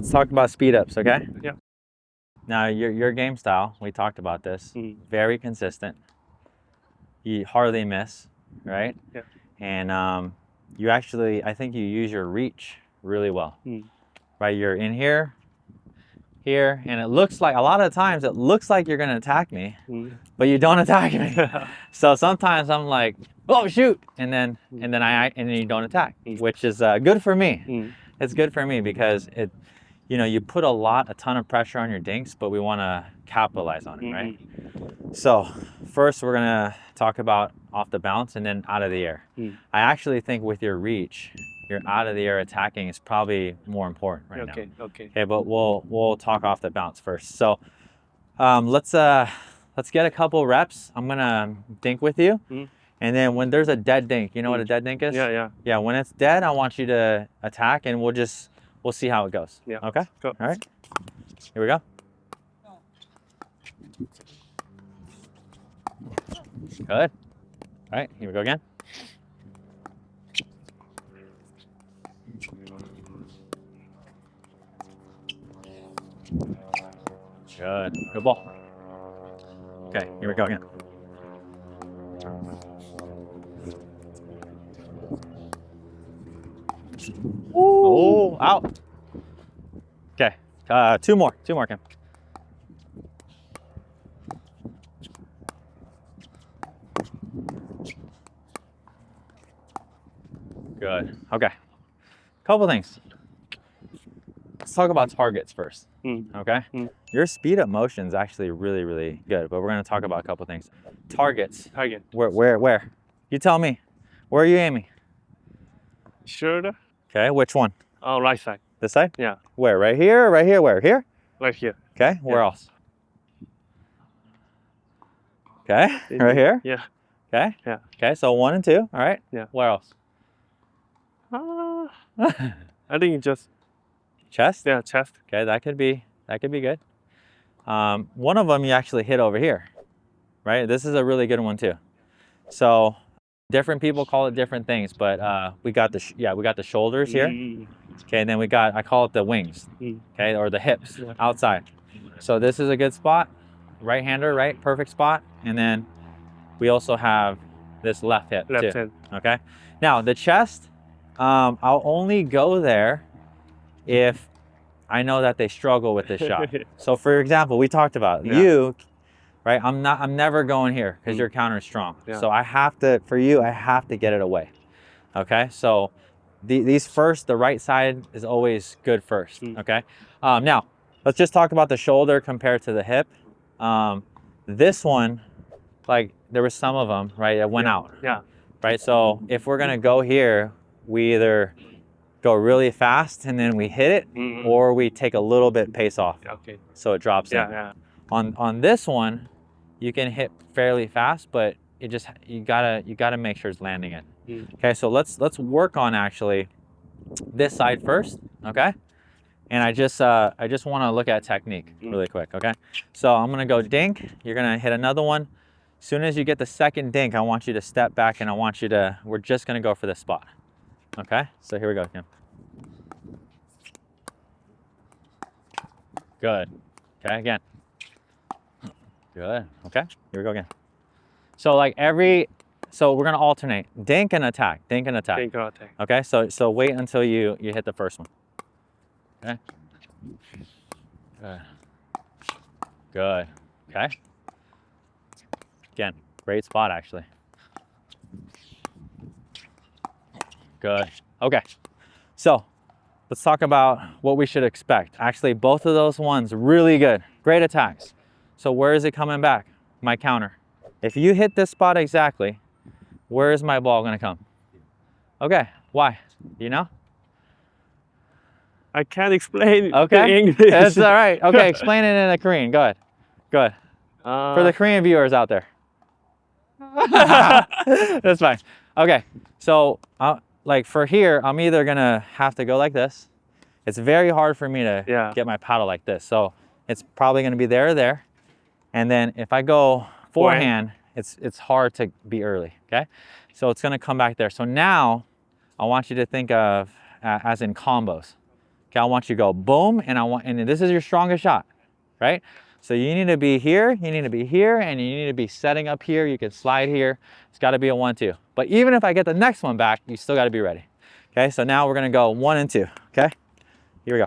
Let's talk about speed ups, okay? Yeah. Now, your game style, we talked about this, very consistent. You hardly miss, right? Yeah. And you actually, I think you use your reach really well, right? You're in here, and it looks like, a lot of times, it looks like you're gonna attack me, but you don't attack me. So sometimes I'm like, oh shoot, and then you don't attack, which is good for me. It's good for me because you put a ton of pressure on your dinks, but we want to capitalize on it, right? So first we're gonna talk about off the bounce and then out of the air. I actually think with your reach, your out of the air attacking is probably more important right now. Okay, but we'll talk off the bounce first. So let's get a couple reps. I'm gonna dink with you, and then when there's a dead dink, you know what a dead dink is? Yeah, when it's dead, I want you to attack, and we'll see how it goes. Yeah. Okay. Go. All right. Here we go. Good. All right, here we go again. Good. Good ball. Okay, here we go again. Oh, out. Okay, two more, Kim. Good. Okay. Couple things. Let's talk about targets first. Okay. Your speed up motion is actually really, really good, but we're going to talk about a couple things. Targets. Target. Where? You tell me. Where are you aiming? Shoulder. Okay. Which one? Oh, right side. This side? Yeah. Where? Right here? Right here? Where? Here? Right here. Okay. Where else? Okay. Right here? Yeah. Okay. Yeah. Okay. So 1 and 2. All right. Yeah. Where else? I think it just Chest? chest. Okay, that could be good. One of them you actually hit over here, right? This is a really good one too. So different people call it different things, but we got the shoulders here. Okay, and then I call it the wings, okay, or the hips outside. So this is a good spot, right-hander, right? Perfect spot. And then we also have this left hip Left too. hand. Okay. Now the chest, I'll only go there if I know that they struggle with this shot. So for example, we talked about you, right? I'm never going here because your counter is strong. So I have to get it away. Okay. So these first, the right side is always good first. Okay. Now let's just talk about the shoulder compared to the hip. This one, like there were some of them, right? It went out. Yeah. Right. So if we're going to go here, we either go really fast and then we hit it, or we take a little bit pace off. Okay. So it drops in. Yeah. On this one, you can hit fairly fast, but you gotta make sure it's landing it. Okay, so let's work on actually this side first. Okay, and I just want to look at technique really quick. Okay, so I'm gonna go dink. You're gonna hit another one. As soon as you get the second dink, I want you to step back and we're just gonna go for this spot. Okay, so here we go, Kim. Good. Okay, again. Good. Okay, here we go again. So so we're gonna alternate dink and attack, dink and attack. Dink or attack. Okay, so wait until you hit the first one. Okay. Good. Good. Okay. Again, great spot actually. Good. Okay. So let's talk about what we should expect. Actually, both of those ones really good. Great attacks. So where is it coming back? My counter. If you hit this spot exactly, where is my ball going to come? Okay. Why? Do you know? I can't explain Okay. in English. That's all right. Okay, explain it in a Korean. Go ahead. Go ahead. For the Korean viewers out there. That's fine. Okay. So like for here, I'm either gonna have to go like this. It's very hard for me to get my paddle like this. So it's probably gonna be there or there. And then if I go forehand, it's hard to be early, okay? So it's gonna come back there. So now I want you to think of as in combos, Okay, I want you to go boom, and this is your strongest shot, right? So you need to be here, you need to be here, and you need to be setting up here. You can slide here. It's got to be a 1-2. But even if I get the next one back, you still got to be ready. Okay, so now we're gonna go 1 and 2. Okay, here we go.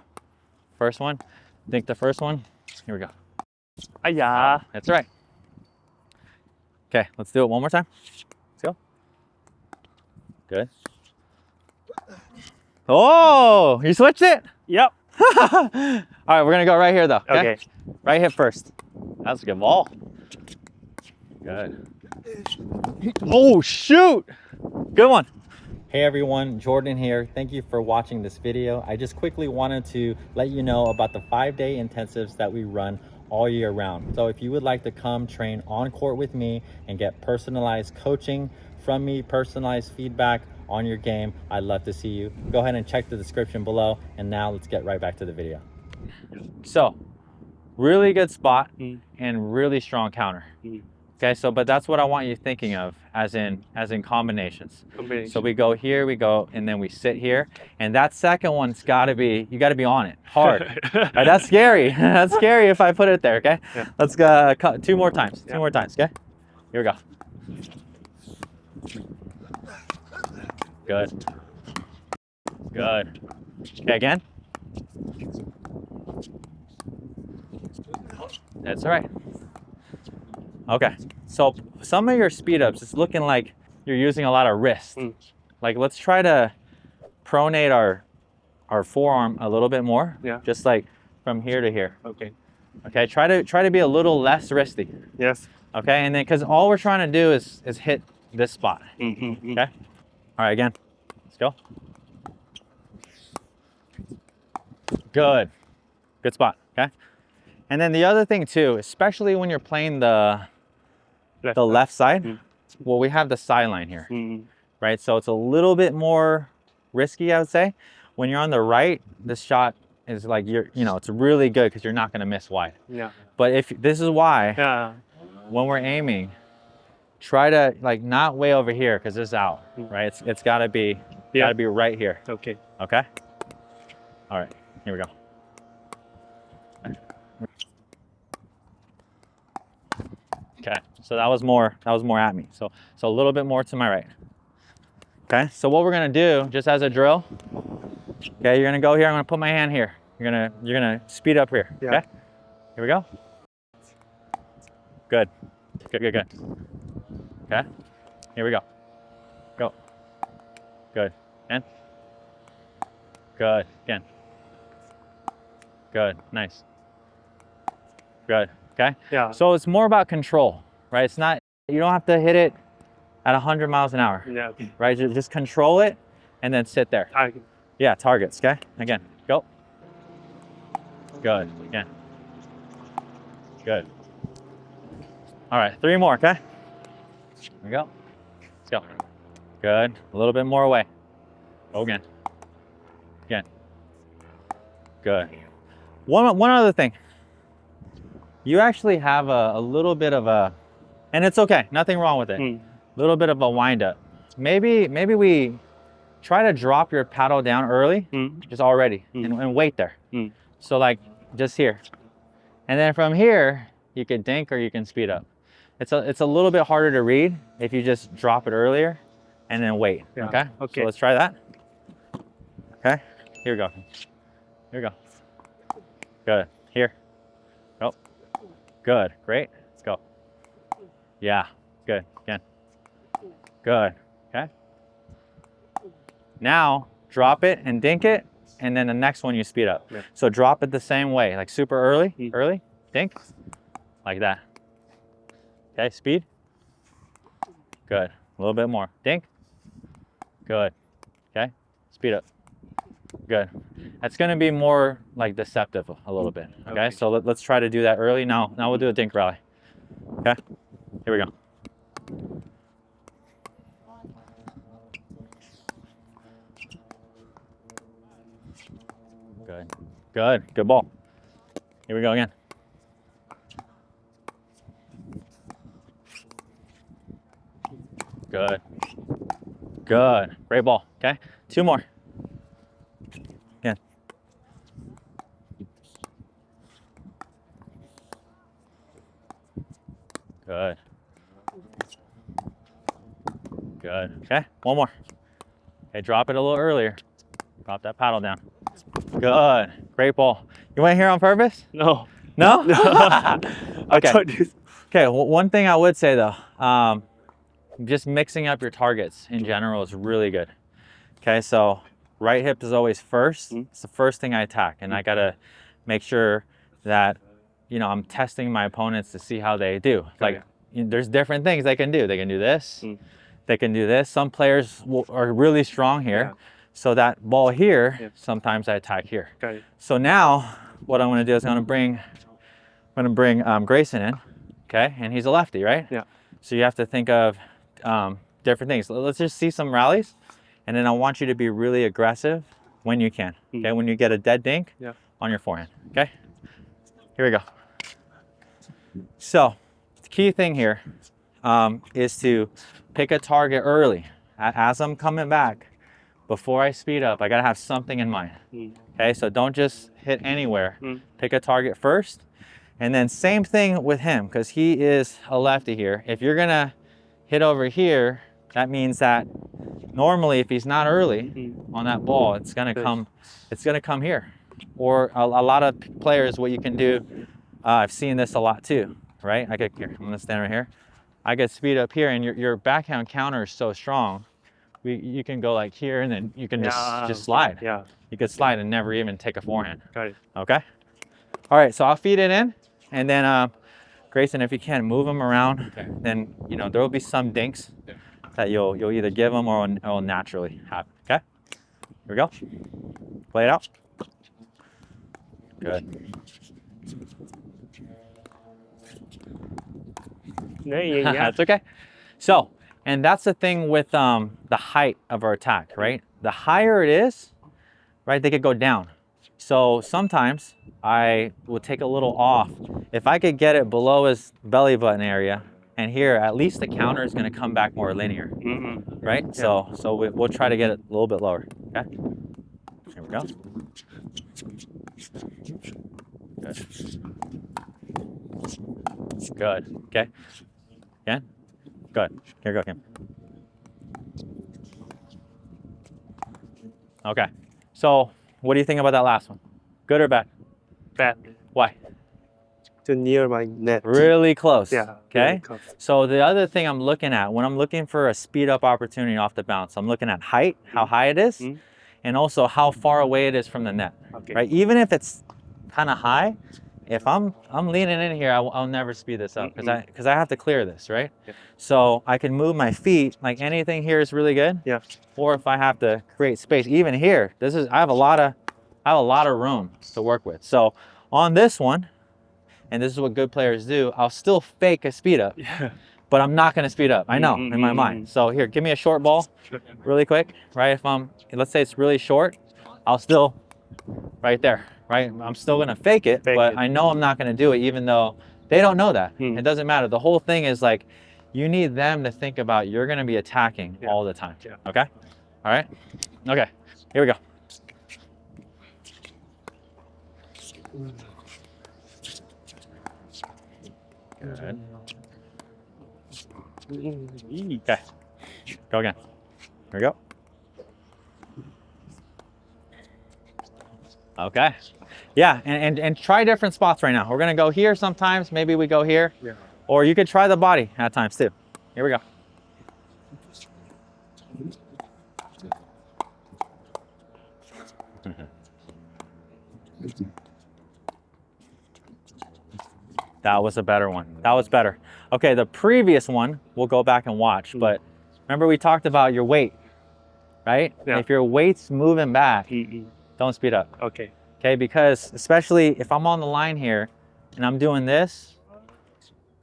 First one, think the first one. Here we go. Yeah. That's right. Okay, let's do it one more time. Let's go. Good. Oh, you switched it? Yep. All right, we're gonna go right here though. Okay. Right hip first. That's a good ball. Good. Oh, shoot. Good one. Hey everyone, Jordan here. Thank you for watching this video. I just quickly wanted to let you know about the 5-day intensives that we run all year round. So if you would like to come train on court with me and get personalized coaching from me, personalized feedback on your game, I'd love to see you. Go ahead and check the description below. And now let's get right back to the video. So, really good spot and really strong counter. Okay, so but that's what I want you thinking of as in combinations. So we go here, we go, and then we sit here, and that second one's got to be, you got to be on it hard. Right, that's scary. That's scary if I put it there. Okay, let's go 2 more times. 2 more times. Okay, here we go. Good. Good. Okay, again. That's all right. Okay, so some of your speed ups, it's looking like you're using a lot of wrist. Like let's try to pronate our forearm a little bit more. Yeah. Just like from here to here. Okay. Okay, try to be a little less wristy. Yes. Okay, and then because all we're trying to do is hit this spot. Okay. All right, again. Let's go. Good. Good spot. Okay. And then the other thing too, especially when you're playing the left side, well, we have the sideline here, right? So it's a little bit more risky, I would say. When you're on the right, this shot is like it's really good because you're not going to miss wide. Yeah. But if this is why, when we're aiming, try to like not way over here because it's out, right? It's got to be right here. Okay. Okay. All right. Here we go. Okay, so that was more at me. So a little bit more to my right. Okay, so what we're gonna do, just as a drill, okay, you're gonna go here, I'm gonna put my hand here. You're gonna speed up here. Yeah. Okay? Here we go. Good. Good. Okay. Here we go. Go. Good. And good. Again. Good. Nice. Good. Okay. Yeah. So it's more about control, right? It's not, you don't have to hit it at 100 miles an hour. Yeah. Right? Just control it and then sit there. Target. Yeah, targets. Okay. Again. Go. Good. Again. Good. All right. 3 more. Okay. Here we go. Let's go. Good. A little bit more away. Go again. Again. Good. One other thing. You actually have a little bit of a, and it's okay, nothing wrong with it. A little bit of a wind up. Maybe we try to drop your paddle down early, just already, and wait there. So like just here. And then from here, you can dink or you can speed up. It's a little bit harder to read if you just drop it earlier and then wait, okay? Okay. So let's try that. Okay, here we go. Here we go. Good, here. Go. Good, great, let's go. Yeah, good, again. Good, okay. Now, drop it and dink it, and then the next one you speed up. Yeah. So drop it the same way, like super early, dink, like that. Okay, speed. Good, a little bit more, dink. Good, okay, speed up. Good. That's going to be more like deceptive a little bit. Okay, so let's try to do that early. Now we'll do a dink rally. Okay, here we go. Good ball. Here we go again. Good, great ball. Okay, 2 more. Again. Good. Good. Okay, one more. Okay, drop it a little earlier. Drop that paddle down. Good. Great ball. You went here on purpose? No. No? I Okay. tried this. Okay, one thing I would say though, just mixing up your targets in general is really good. Okay, so right hip is always first. It's the first thing I attack, and I gotta make sure that, you know, I'm testing my opponents to see how they do. Like, there's different things they can do. They can do this. They can do this. Some players are really strong here. So that ball here, sometimes I attack here. So now what I'm gonna do is I'm gonna bring Grayson in, okay? And he's a lefty, right? Yeah. So you have to think of different things. Let's just see some rallies, and then I want you to be really aggressive when you can, okay? When you get a dead dink on your forehand, okay? Here we go. So the key thing here is to pick a target early. As I'm coming back, before I speed up, I gotta have something in mind. Okay, so don't just hit anywhere. Pick a target first. And then same thing with him, because he is a lefty here. If you're gonna hit over here, that means that normally if he's not early on that ball, it's gonna come here. Or a lot of players, what you can do, I've seen this a lot too, right? I'm gonna stand right here. I could speed up here, and your backhand counter is so strong. You can go like here, and then you can just slide. Yeah. You could slide and never even take a forehand. Got it. Okay. All right. So I'll feed it in, and then Grayson, if you can, move him around. Then there will be some dinks that you'll either give him or it'll naturally happen. Okay. Here we go. Play it out. Good. Yeah. That's okay. So, and that's the thing with the height of our attack, right? The higher it is, right, they could go down. So sometimes I will take a little off. If I could get it below his belly button area, and here, at least the counter is going to come back more linear, right? Yeah. So we'll try to get it a little bit lower, okay? Here we go. Good. Good, okay. Again? Good. Here we go, Kim. Okay. So, what do you think about that last one? Good or bad? Bad. Why? Too near my net. Really close. Yeah. Okay. Really close. So the other thing I'm looking at when I'm looking for a speed up opportunity off the bounce, I'm looking at height, how high it is, and also how far away it is from the net. Okay. Right. Even if it's kind of high, if I'm leaning in here, I'll never speed this up because I have to clear this, right? Yeah. So I can move my feet. Like anything here is really good. Yeah. Or if I have to create space, even here, I have a lot of room to work with. So on this one, and this is what good players do, I'll still fake a speed up. Yeah. But I'm not going to speed up. I know in my mind. So here, give me a short ball really quick, right? Let's say it's really short, I'll still right there. Right? I'm still gonna fake it, but I know I'm not gonna do it even though they don't know that. It doesn't matter. The whole thing is like, you need them to think about you're gonna be attacking all the time. Yeah. Okay? All right? Okay, here we go. Good. Okay, go again. Here we go. Okay. Yeah, and try different spots right now. We're gonna go here sometimes, maybe we go here. Yeah. Or you could try the body at times too. Here we go. That was a better one. That was better. Okay, the previous one, we'll go back and watch, but remember we talked about your weight, right? Yeah. If your weight's moving back, don't speed up. Okay. Okay, because especially if I'm on the line here and I'm doing this,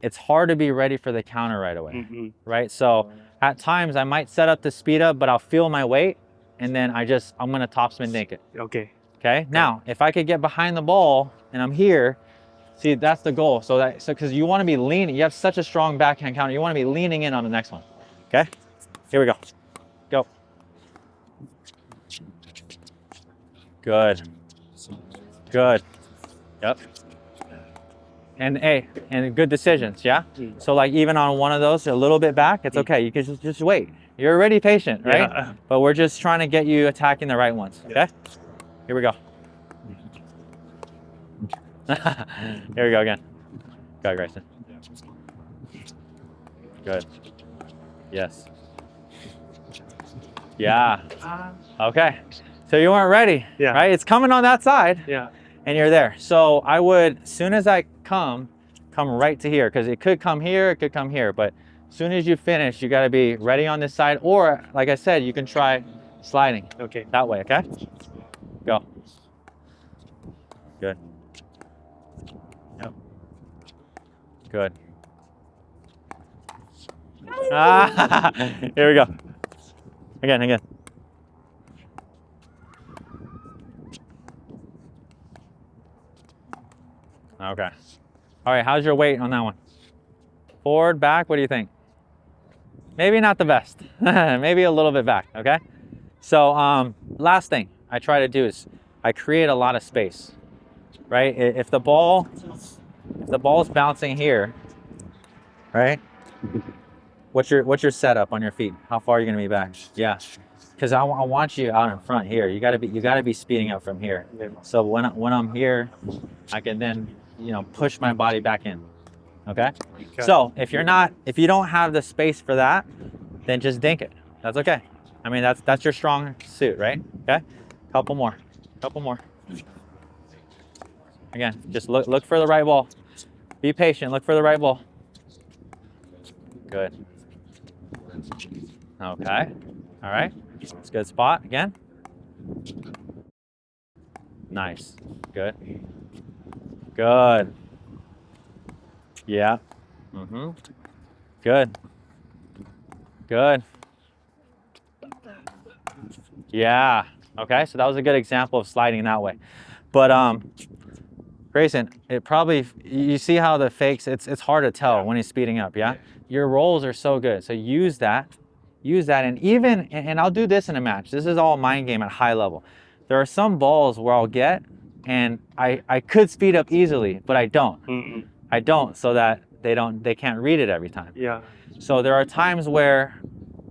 it's hard to be ready for the counter right away, right? So at times I might set up the speed up, but I'll feel my weight and then I'm gonna topspin dink it. Okay. Okay, now if I could get behind the ball and I'm here, see, that's the goal. So because you wanna be leaning, you have such a strong backhand counter, you wanna be leaning in on the next one, okay? Here we go, go. Good. Good. Yep. and good decisions, yeah? So like even on one of those, a little bit back, it's okay. You can just wait. You're already patient, right? Yeah. But we're just trying to get you attacking the right ones, okay? Here we go. Here we go again. Go, Grayson. Good. Yes. Yeah. Okay. So you weren't ready, Yeah. right? It's coming on that side. Yeah. And you're there. So I would, as soon as I come right to here, because it could come here, it could come here, but as soon as you finish, you got to be ready on this side, or like I said, you can try sliding. Okay. That way, okay? Go. Good. Yep. Good. Ah, here we go. Again. Okay. All right, how's your weight on that one? Forward, back, what do you think? Maybe not the best. Maybe a little bit back, okay? So last thing I try to do is I create a lot of space, right? If the ball's bouncing here, right? What's your setup on your feet? How far are you gonna be back? Yeah, because I want you out in front here. You gotta be speeding up from here. So when I'm here, I can then push my body back in. Okay? So if you don't have the space for that, then just dink it. That's okay. I mean that's your strong suit, right? Okay? Couple more. Again, just look for the right ball. Be patient. Look for the right ball. Good. Okay. All right. It's a good spot. Again. Nice. Good. Good. Yeah. Good. Good. Yeah. Okay. So that was a good example of sliding that way. But Grayson, you see how the fakes, it's hard to tell when he's speeding up, yeah? Your rolls are so good. So use that, and I'll do this in a match. This is all mind game at high level. There are some balls where I'll get, and I could speed up easily, but I don't. I don't, so that they can't read it every time. Yeah. So there are times where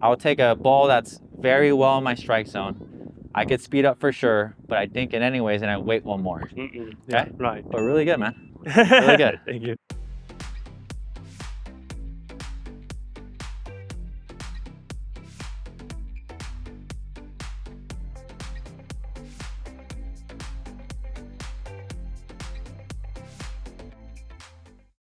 I'll take a ball that's very well in my strike zone. I could speed up for sure, but I dink it anyways, and I wait one more. Okay? Yeah, right. But really good, man. Really good. Thank you.